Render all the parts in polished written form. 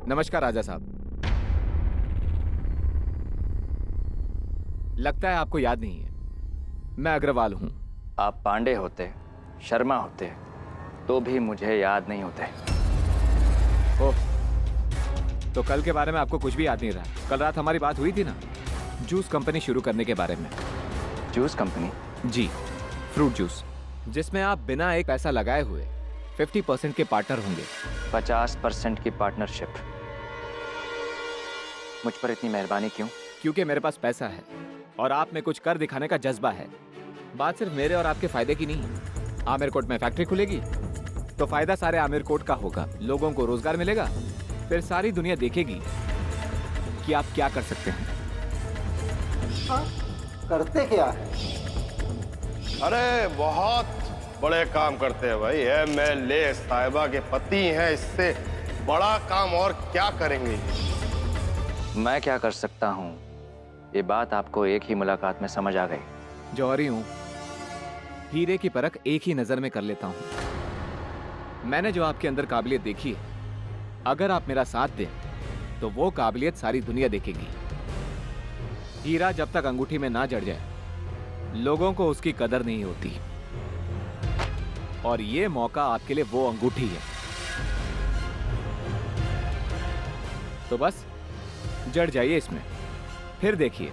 नमस्कार राजा साहब। लगता है आपको याद नहीं है, मैं अग्रवाल हूं। आप पांडे होते, शर्मा होते, तो भी मुझे याद नहीं होते। ओह, तो कल के बारे में आपको कुछ भी याद नहीं रहा। कल रात हमारी बात हुई थी ना, जूस कंपनी शुरू करने के बारे में। Juice company? जी, फ्रूट जूस, जिसमें आप बिना एक पैसा लगाए हुए 50% के पार्टनर होंगे। 50% की पार्टनरशिप? मुझ पर इतनी मेहरबानी क्यों? क्योंकि मेरे पास पैसा है और आप में कुछ कर दिखाने का जज्बा है। बात सिर्फ मेरे और आपके फायदे की नहीं है। आमिर कोट में फैक्ट्री खुलेगी तो फायदा सारे आमिर कोट का होगा, लोगों को रोजगार मिलेगा, फिर सारी दुनिया देखेगी कि आप क्या कर सकते हैं। हाँ? करते क्या है? अरे बहुत बड़े काम करते हैं भाई। एमएलए साहिबा के पति हैं, इससे बड़ा काम और क्या करेंगे? मैं क्या कर सकता हूँ, ये बात आपको एक ही मुलाकात में समझ आ गई। जौहरी हूं, हीरे की परख एक ही नजर में कर लेता हूं। मैंने जो आपके अंदर काबिलियत देखी है, अगर आप मेरा साथ दें तो वो काबिलियत सारी दुनिया देखेगी। हीरा जब तक अंगूठी में ना जड़ जाए, लोगों को उसकी कदर नहीं होती। और ये मौका आपके लिए वो अंगूठी है। तो बस जड़ जाइए इसमें, फिर देखिए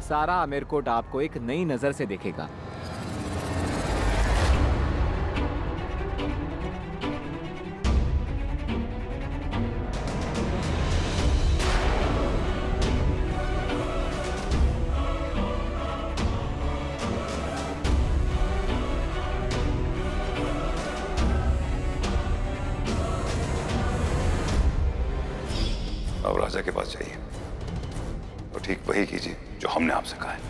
सारा आमिरकोट आपको एक नई नजर से देखेगा। अब राजा के पास जाइए और ठीक वही कीजिए जो हमने आपसे कहा है।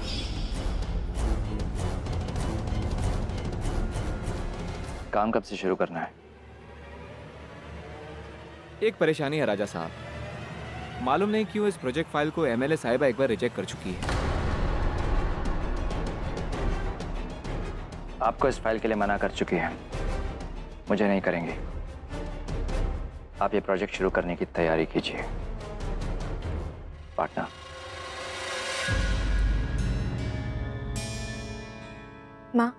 काम कब से शुरू करना है? एक परेशानी है राजा साहब, मालूम नहीं क्यों इस प्रोजेक्ट फाइल को एमएलए साहिबा एक बार रिजेक्ट कर चुकी है। आपको इस फाइल के लिए मना कर चुकी है, मुझे नहीं करेंगे। आप ये प्रोजेक्ट शुरू करने की तैयारी कीजिए पार्टनर। माँ,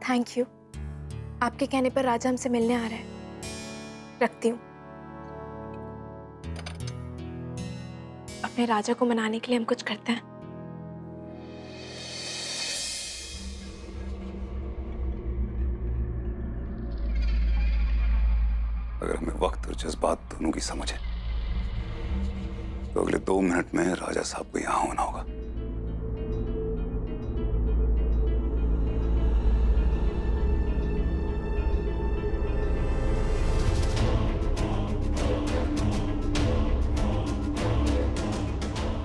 थैंक यू। आपके कहने पर राजा हमसे मिलने आ रहा है। रखती हूँ। अपने राजा को मनाने के लिए हम कुछ करते हैं। अगर हमें वक्त और जज्बात दोनों की समझ है तो अगले 2 मिनट में राजा साहब को यहां होना होगा।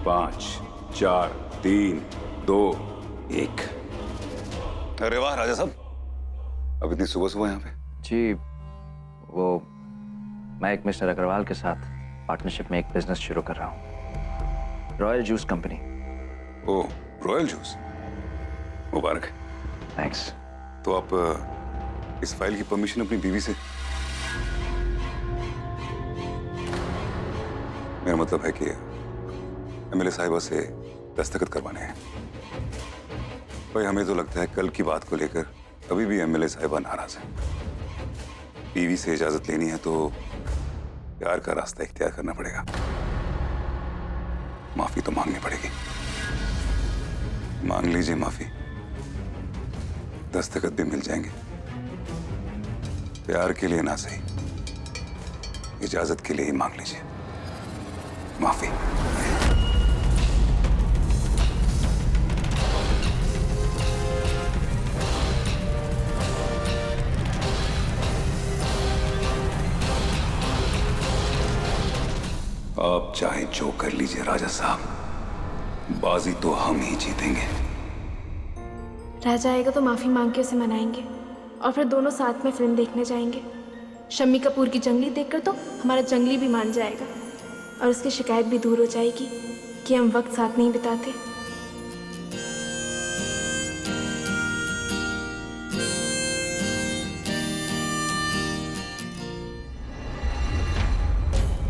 पांच, 4, 3, 2, 1। अरे वाह राजा साहब, अब इतनी सुबह सुबह यहाँ पे? जी, वो मैं एक मिस्टर अग्रवाल के साथ पार्टनरशिप में एक बिजनेस शुरू कर रहा हूँ, रॉयल जूस कंपनी। ओह, रॉयल जूस, मुबारक है। थैंक्स। तो आप इस फाइल की परमिशन अपनी बीवी से? मेरा मतलब है कि एमएलए साहिबा से दस्तखत करवाने हैं। भाई हमें तो लगता है कल की बात को लेकर अभी भी एमएलए साहिबा नाराज है। बीवी से इजाजत लेनी है तो प्यार का रास्ता इख्तियार करना पड़ेगा। माफी तो मांगनी पड़ेगी। मांग लीजिए माफी, दस्तखत भी मिल जाएंगे। प्यार के लिए ना सही, इजाजत के लिए ही मांग लीजिए माफी। आप चाहे जो कर लीजिए राजा साहब, बाजी तो हम ही जीतेंगे। राजा आएगा तो माफी मांग के उसे मनाएंगे और फिर दोनों साथ में फिल्म देखने जाएंगे। शम्मी कपूर की जंगली देखकर तो हमारा जंगली भी मान जाएगा और उसकी शिकायत भी दूर हो जाएगी कि हम वक्त साथ नहीं बिताते।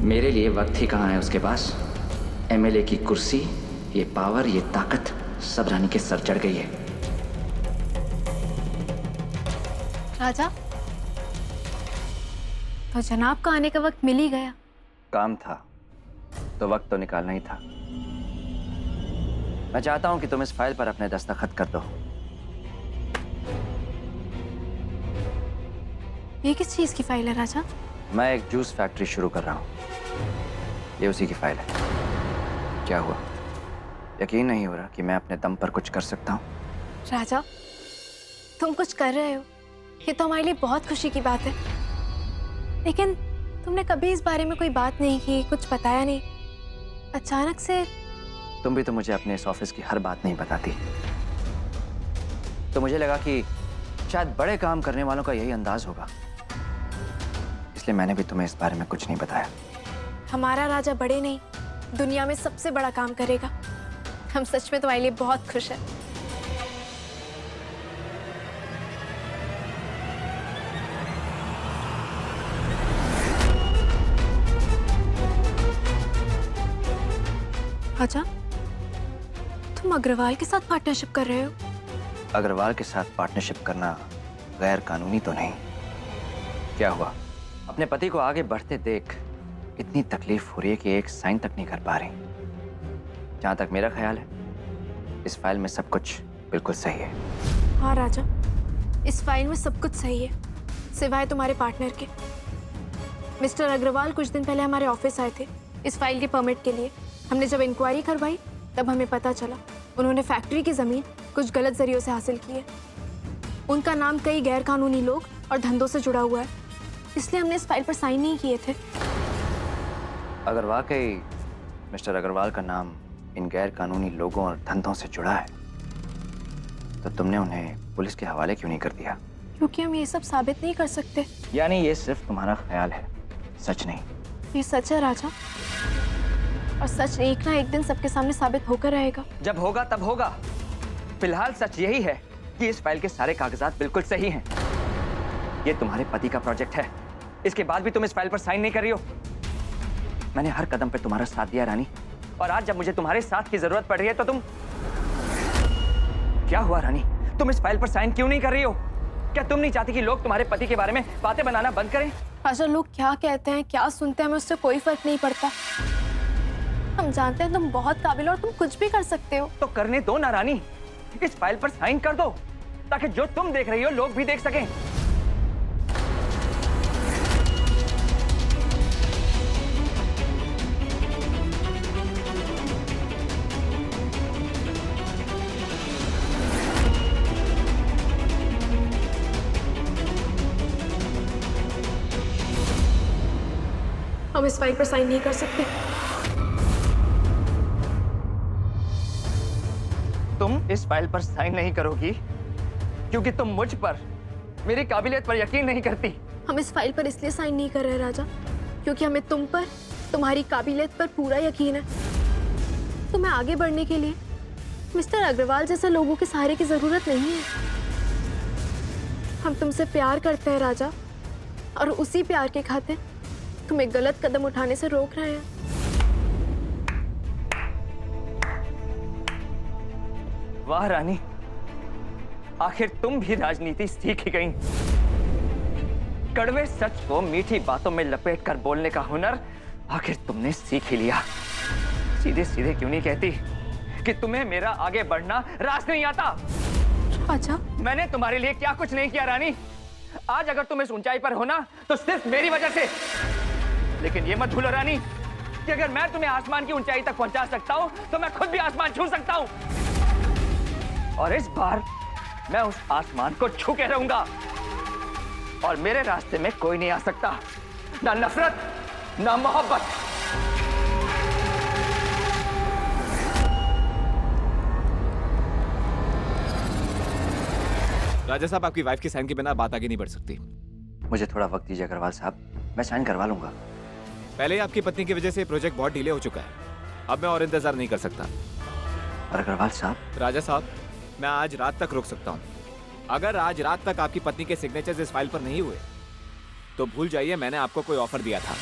मेरे लिए वक्त ही कहाँ है उसके पास। एमएलए की कुर्सी, ये पावर, ये ताकत सब रानी के सर चढ़ गई है। राजा, तो जनाब का आने का वक्त मिल ही गया। काम था तो वक्त तो निकालना ही था। मैं चाहता हूं कि तुम इस फाइल पर अपने दस्तखत कर दो। ये किस चीज की फाइल है राजा? मैं एक जूस फैक्ट्री शुरू कर रहा हूं। ये उसी की फाइल है। क्या हुआ, यकीन नहीं हो रहा कि मैं अपने दम पर कुछ कर सकता हूं? राजा, तुम कुछ कर रहे हो, ये तो हमारे लिए बहुत खुशी की बात है। लेकिन तुमने कभी इस बारे में कोई बात नहीं की, कुछ बताया नहीं। अचानक से तुम भी तो मुझे अपने इस ऑफिस की हर बात नहीं बताती। तो मुझे लगा कि शायद बड़े काम करने वालों का यही अंदाज होगा, इसलिए मैंने भी तुम्हें इस बारे में कुछ नहीं बताया। हमारा राजा बड़े नहीं, दुनिया में सबसे बड़ा काम करेगा। हम सच में तुम्हारे लिए बहुत खुश हैं। राजा, तुम अग्रवाल के साथ पार्टनरशिप कर रहे हो? अग्रवाल के साथ पार्टनरशिप करना गैर कानूनी तो नहीं? क्या हुआ, अपने पति को आगे बढ़ते देख इतनी तकलीफ हो रही है कि एक साइन तक नहीं कर पा रही। जहां तक मेरा ख्याल है, इस फाइल में सब कुछ बिल्कुल सही है। हाँ राजा, इस फाइल में सब कुछ सही है, सिवाय तुम्हारे पार्टनर के। मिस्टर अग्रवाल कुछ दिन पहले हमारे ऑफिस आए थे इस फाइल के परमिट के लिए। हमने जब इंक्वायरी करवाई तब हमें पता चला उन्होंने फैक्ट्री की जमीन कुछ गलत जरियों से हासिल की है। उनका नाम कई गैर कानूनी लोग और धंधों से जुड़ा हुआ है, इसलिए हमने इस फाइल पर साइन नहीं किए थे। अगर वाकई मिस्टर अग्रवाल का नाम इन गैर कानूनी लोगों और धंधों से जुड़ा है, तो तुमने उन्हें पुलिस के हवाले क्यों नहीं कर दिया? क्योंकि हम ये सब साबित नहीं कर सकते। यानी ये सिर्फ तुम्हारा ख्याल है, सच नहीं? ये सच है राजा, और सच एक ना एक दिन सबके सामने साबित होकर रहेगा। जब होगा तब होगा। फिलहाल सच यही है कि इस फाइल के सारे कागजात बिल्कुल सही हैं। ये तुम्हारे पति का प्रोजेक्ट है, इसके बाद भी तुम इस फाइल पर साइन नहीं कर रही हो। मैंने हर कदम पे तुम्हारा साथ दिया रानी, और आज जब मुझे तुम्हारे साथ की जरूरत पड़ रही है तो तुम... क्या हुआ रानी, तुम इस फाइल पर साइन क्यों नहीं कर रही हो? क्या तुम नहीं चाहती कि लोग तुम्हारे पति के बारे में बातें बनाना बंद करें? राजा, लोग क्या कहते हैं, क्या सुनते हैं, हमें उससे कोई फर्क नहीं पड़ता। हम जानते हैं तुम बहुत काबिल हो और तुम कुछ भी कर सकते हो। तो करने दो ना रानी, इस फाइल पर साइन कर दो, ताकि जो तुम देख रही हो लोग भी देख सकें। हम इस फाइल पर साइन नहीं कर सकते। तुम इस फाइल पर साइन नहीं करोगी क्योंकि तुम मुझ पर, मेरी काबिलियत पर यकीन नहीं करती। हम इस फाइल पर इसलिए साइन नहीं कर रहे राजा, क्योंकि हमें तुम पर, तुम्हारी काबिलियत पर पूरा यकीन है। तुम्हें आगे बढ़ने के लिए मिस्टर अग्रवाल जैसे लोगों के सहारे की जरूरत नहीं है। हम तुमसे प्यार करते हैं राजा, और उसी प्यार के खातिर तुम्हें गलत कदम उठाने से रोक रहे हैं। वाह रानी, आखिर तुम भी राजनीति सीख ही गई। कड़वे सच को मीठी बातों में लपेटकर बोलने का हुनर आखिर तुमने सीख ही लिया। सीधे सीधे क्यों नहीं कहती कि तुम्हें मेरा आगे बढ़ना रास नहीं आता? राजा, मैंने तुम्हारे लिए क्या कुछ नहीं किया रानी। आज अगर तुम इस ऊंचाई पर हो ना, तो सिर्फ मेरी वजह से। लेकिन ये मत भूलो रानी कि अगर मैं तुम्हें आसमान की ऊंचाई तक पहुंचा सकता हूं, तो मैं खुद भी आसमान छू सकता हूं। और इस बार मैं उस आसमान को छू के रहूंगा, और मेरे रास्ते में कोई नहीं आ सकता, ना नफरत ना मोहब्बत। राजा साहब, आपकी वाइफ की साइन के बिना बात आगे नहीं बढ़ सकती। मुझे थोड़ा वक्त दीजिए अग्रवाल साहब, मैं साइन करवा लूंगा। पहले ही आपकी पत्नी की वजह से प्रोजेक्ट बहुत डिले हो चुका है, अब मैं और इंतजार नहीं कर सकता। और अग्रवाल साहब, राजा साहब, मैं आज रात तक रुक सकता हूँ। अगर आज रात तक आपकी पत्नी के सिग्नेचर्स इस फाइल पर नहीं हुए, तो भूल जाइए मैंने आपको कोई ऑफर दिया था।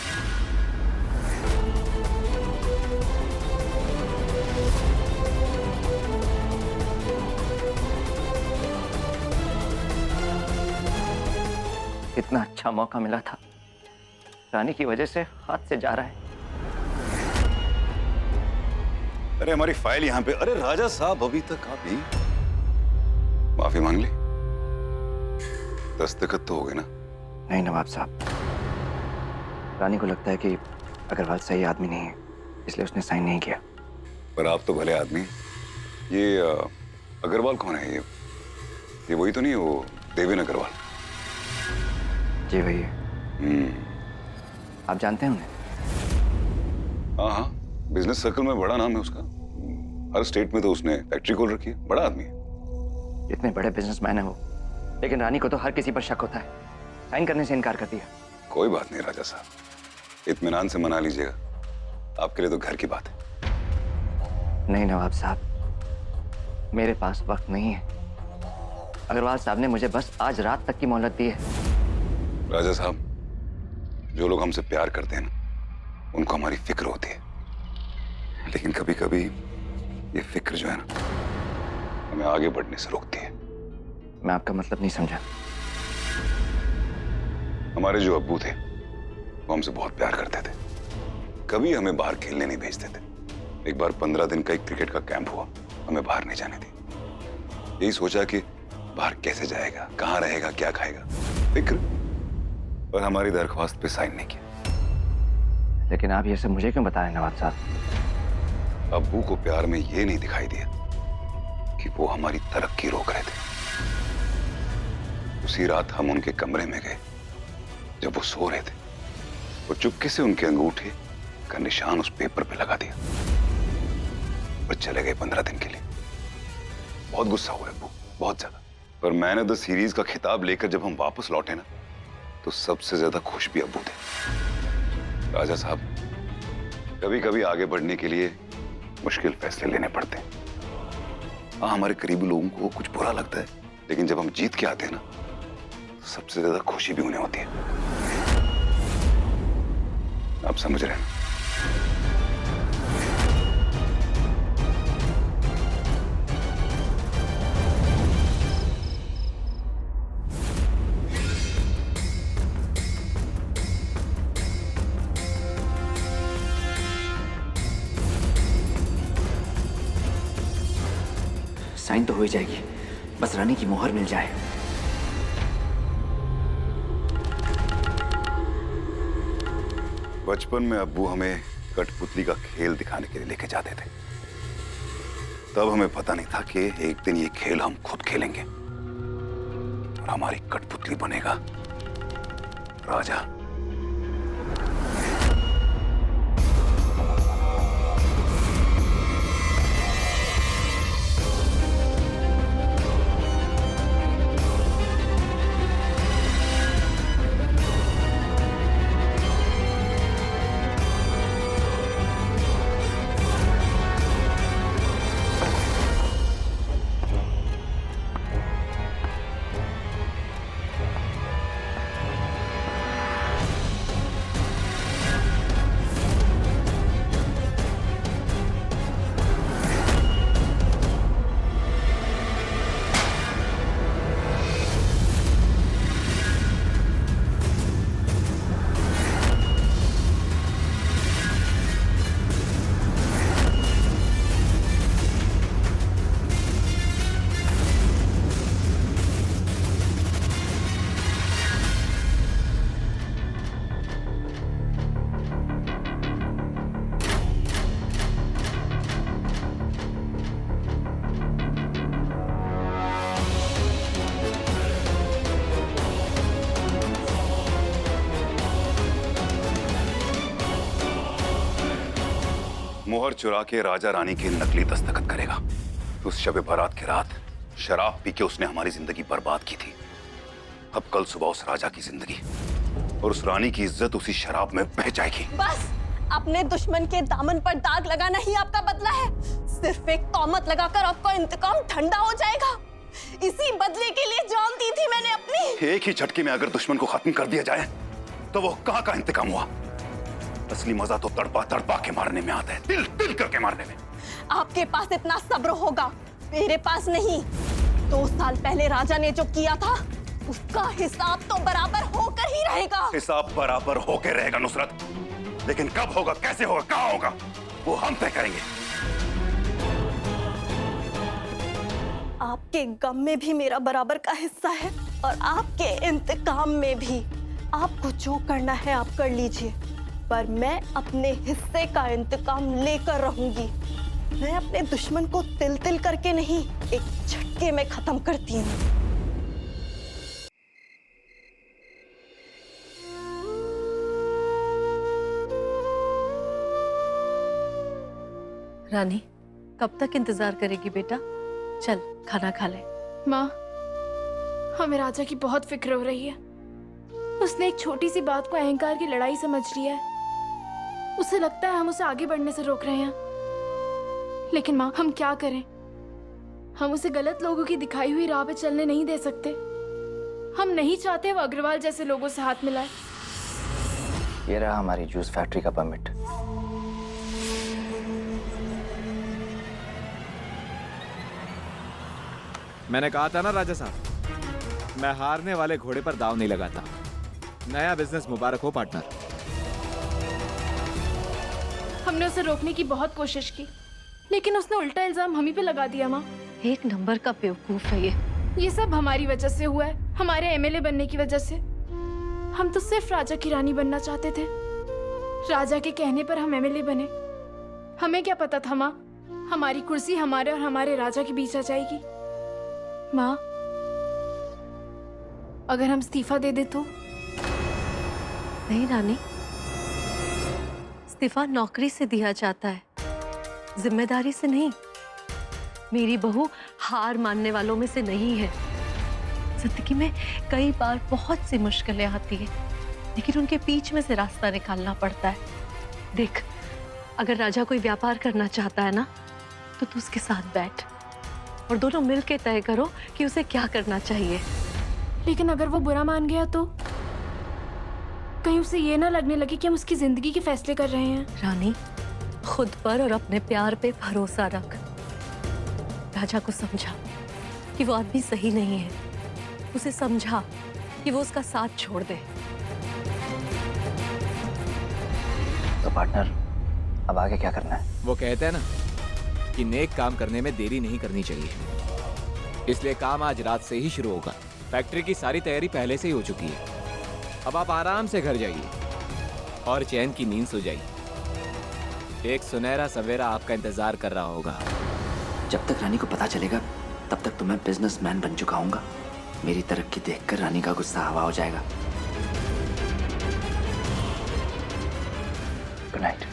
इतना अच्छा मौका मिला था, रानी की वजह से हाथ से जा रहा है। अरे हमारी फाइल यहाँ पे। अरे राजा साहब, अभी तक आप भी माफी मांग ली? दस्तखत तो हो गए ना? नहीं नवाब साहब, रानी को लगता है कि अग्रवाल सही आदमी नहीं है, इसलिए उसने साइन नहीं किया। पर आप तो भले आदमी। ये अग्रवाल कौन है? ये वही तो नहीं, वो देवेन अग्रवाल? जी भैया। आप जानते हैं उन्हें? हाँ हाँ, बिजनेस सर्कल में बड़ा नाम है उसका। हर स्टेट में तो उसने फैक्ट्री खोल रखी है। बड़ा आदमी है। इतने बड़े बिजनेसमैन है वो, लेकिन रानी को तो हर किसी पर शक होता है, साइन करने से इनकार कर दिया। कोई बात नहीं राजा साहब, इत्मीनान से मना लीजिएगा, आपके लिए तो घर की बात है। नहीं नवाब साहब, मेरे पास वक्त नहीं है। अग्रवाल साहब ने मुझे बस आज रात तक की मोहलत दी है। राजा साहब, जो लोग हमसे प्यार करते हैं ना, उनको हमारी फिक्र होती है, लेकिन कभी कभी ये फिक्र जो है ना, हमें आगे बढ़ने से रोकती है। मैं आपका मतलब नहीं समझा। हमारे जो अब्बू थे वो हमसे बहुत प्यार करते थे, कभी हमें बाहर खेलने नहीं भेजते थे। एक बार 15 दिन का एक क्रिकेट का कैंप हुआ, हमें बाहर नहीं जाने दी। यही सोचा कि बाहर कैसे जाएगा, कहाँ रहेगा, क्या खाएगा, फिक्र। और हमारी दरख्वास्त पे साइन नहीं किया। लेकिन आप ये सब मुझे क्यों बता रहे हैं नवाब साहब? अब्बू को प्यार में ये नहीं दिखाई दिया कि वो हमारी तरक्की रोक रहे थे। उसी रात हम उनके कमरे में गए, जब वो सो रहे थे, वो चुपके से उनके अंगूठे का निशान उस पेपर पे लगा दिया और चले गए 15 दिन के लिए। बहुत गुस्सा हुआ अब्बू, बहुत ज्यादा। पर मैन ऑफ द सीरीज का खिताब लेकर जब हम वापस लौटे ना, तो सबसे ज्यादा खुश भी अब्बू थे। राजा साहब, कभी कभी आगे बढ़ने के लिए मुश्किल फैसले लेने पड़ते हैं। हाँ, हमारे करीबी लोगों को कुछ बुरा लगता है, लेकिन जब हम जीत के आते हैं ना, तो सबसे ज्यादा खुशी भी उन्हें होती है। आप समझ रहे हैं? साइन तो हो ही जाएगी, बस रानी की मोहर मिल जाए। बचपन में अब्बू हमें कठपुतली का खेल दिखाने के लिए लेके जाते थे। तब हमें पता नहीं था कि एक दिन ये खेल हम खुद खेलेंगे और हमारी कठपुतली बनेगा राजा। मोहर चुरा के राजा रानी की नकली दस्तखत करेगा। उस शब बारात की रात शराब पी के उसने हमारी जिंदगी बर्बाद की थी। अब कल सुबह उस राजा की जिंदगी और उस रानी की इज्जत उसी शराब में बह जाएगी। बस अपने दुश्मन के दामन पर दाग लगाना ही आपका बदला है। सिर्फ एक तौमत लगाकर आपका इंतकाम ठंडा हो जाएगा। इसी बदले के लिए जान दी थी मैंने अपनी। एक ही झटके में अगर दुश्मन को खत्म कर दिया जाए तो वो कहां का इंतकाम हुआ। असली मजा तो तड़पा तड़पा के मारने में आता है, दिल दिल करके मारने में। आपके पास इतना सब्र होगा, मेरे पास नहीं। 2 साल पहले राजा ने जो किया था उसका हिसाब तो बराबर होकर ही रहेगा। हिसाब बराबर होके रहेगा नुसरत, लेकिन कब होगा, कैसे होगा, कहाँ होगा, वो हम तय करेंगे। आपके गम में भी मेरा बराबर का हिस्सा है और आपके इंतकाम में भी। आपको जो करना है आप कर लीजिए, पर मैं अपने हिस्से का इंतकाम लेकर रहूंगी। मैं अपने दुश्मन को तिल तिल करके नहीं, एक झटके में खत्म करती हूँ। रानी, कब तक इंतजार करेगी बेटा? चल खाना खा ले। माँ, हमें राजा की बहुत फिक्र हो रही है। उसने एक छोटी सी बात को अहंकार की लड़ाई समझ लिया है। उसे लगता है हम उसे आगे बढ़ने से रोक रहे हैं। लेकिन माँ, हम क्या करें? हम उसे गलत लोगों की दिखाई हुई राह पे चलने नहीं दे सकते। हम नहीं चाहते वो अग्रवाल जैसे लोगों से हाथ मिलाए। ये रहा हमारी जूस फैक्ट्री का परमिट। मैंने कहा था ना राजा साहब, मैं हारने वाले घोड़े पर दाव नहीं लगाता। नया बिजनेस मुबारक हो पार्टनर। हमने उसे रोकने की बहुत कोशिश की, लेकिन उसने उल्टा इल्जाम हम ही पे लगा दिया। माँ, एक नंबर का बेवकूफ है ये सब हमारी वजह से हुआ है, हमारे एमएलए बनने की वजह से। हम तो सिर्फ राजा की रानी बनना चाहते थे। राजा के कहने पर हम एमएलए बने। हमें क्या पता था माँ, हमारी कुर्सी हमारे और हमारे राजा के बीच आ जाएगी। माँ, अगर हम इस्तीफा दे दे तो? नहीं रानी, इस्तीफा नौकरी से दिया जाता है, जिम्मेदारी से नहीं। मेरी बहू हार मानने वालों में से नहीं है। जिंदगी में कई बार बहुत सी मुश्किलें आती है, लेकिन उनके बीच में से रास्ता निकालना पड़ता है। देख, अगर राजा कोई व्यापार करना चाहता है ना, तो तू उसके साथ बैठ और दोनों मिलके तय करो कि उसे क्या करना चाहिए। लेकिन अगर वो बुरा मान गया तो? कहीं उसे ये ना लगने लगे कि हम उसकी जिंदगी के फैसले कर रहे हैं। रानी, खुद पर और अपने प्यार पे भरोसा रख। राजा को समझा कि वो आदमी सही नहीं है। उसे समझा कि वो उसका साथ छोड़ दे। तो पार्टनर, अब आगे क्या करना है? वो कहते हैं ना कि नेक काम करने में देरी नहीं करनी चाहिए, इसलिए काम आज रात से ही शुरू होगा। फैक्ट्री की सारी तैयारी पहले से ही हो चुकी है। अब आप आराम से घर जाइए और चैन की नींद सो जाइए। एक सुनहरा सवेरा आपका इंतजार कर रहा होगा। जब तक रानी को पता चलेगा, तब तक तो मैं बिजनेसमैन बन चुका हूँगा। मेरी तरक्की देखकर रानी का गुस्सा हवा हो जाएगा। Good night.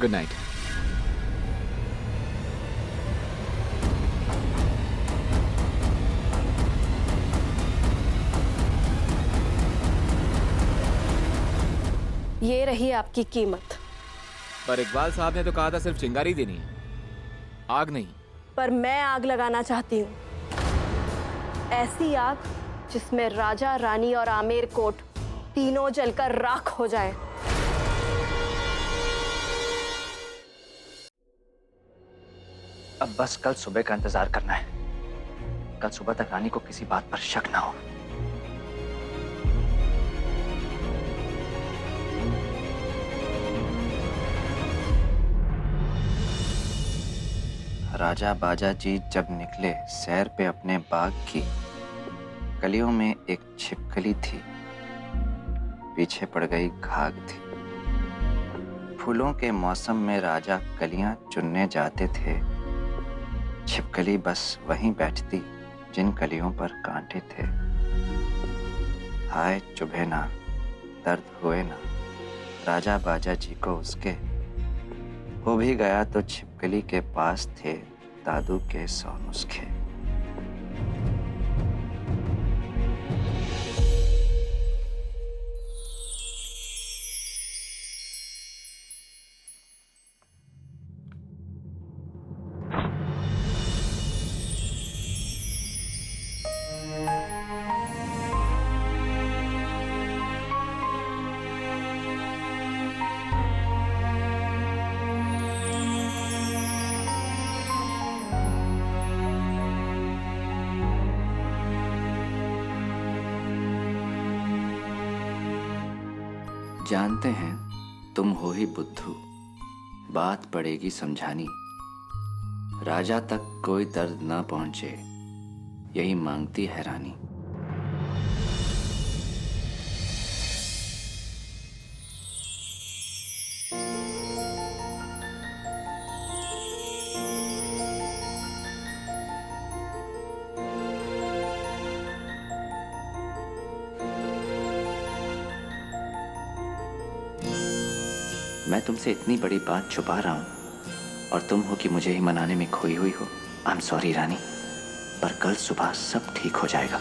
Good night. ये रही आपकी कीमत। पर इकबाल साहब ने तो कहा था सिर्फ चिंगारी देनी है, आग नहीं। पर मैं आग लगाना चाहती हूँ, ऐसी आग जिसमें राजा, रानी और आमेर कोट तीनों जलकर राख हो जाए। अब बस कल सुबह का इंतजार करना है। कल सुबह तक रानी को किसी बात पर शक ना हो। राजा बाजा जी जब निकले सैर पे अपने बाग की, कलियों में एक छिपकली थी, पीछे पड़ गई घाघ थी। फूलों के मौसम में राजा कलियां चुनने जाते थे, छिपकली बस वहीं बैठती जिन कलियों पर कांटे थे। हाय चुभे ना, दर्द हुए ना, राजा बाजा जी को उसके। हो भी गया तो छिपकली के पास थे दादू के 100 नुस्खे। जानते हैं तुम हो ही बुद्धू, बात पड़ेगी समझानी। राजा तक कोई दर्द ना पहुंचे, यही मांगती है रानी। मैं तुमसे इतनी बड़ी बात छुपा रहा हूं और तुम हो कि मुझे ही मनाने में खोई हुई हो। आई एम सॉरी रानी, पर कल सुबह सब ठीक हो जाएगा।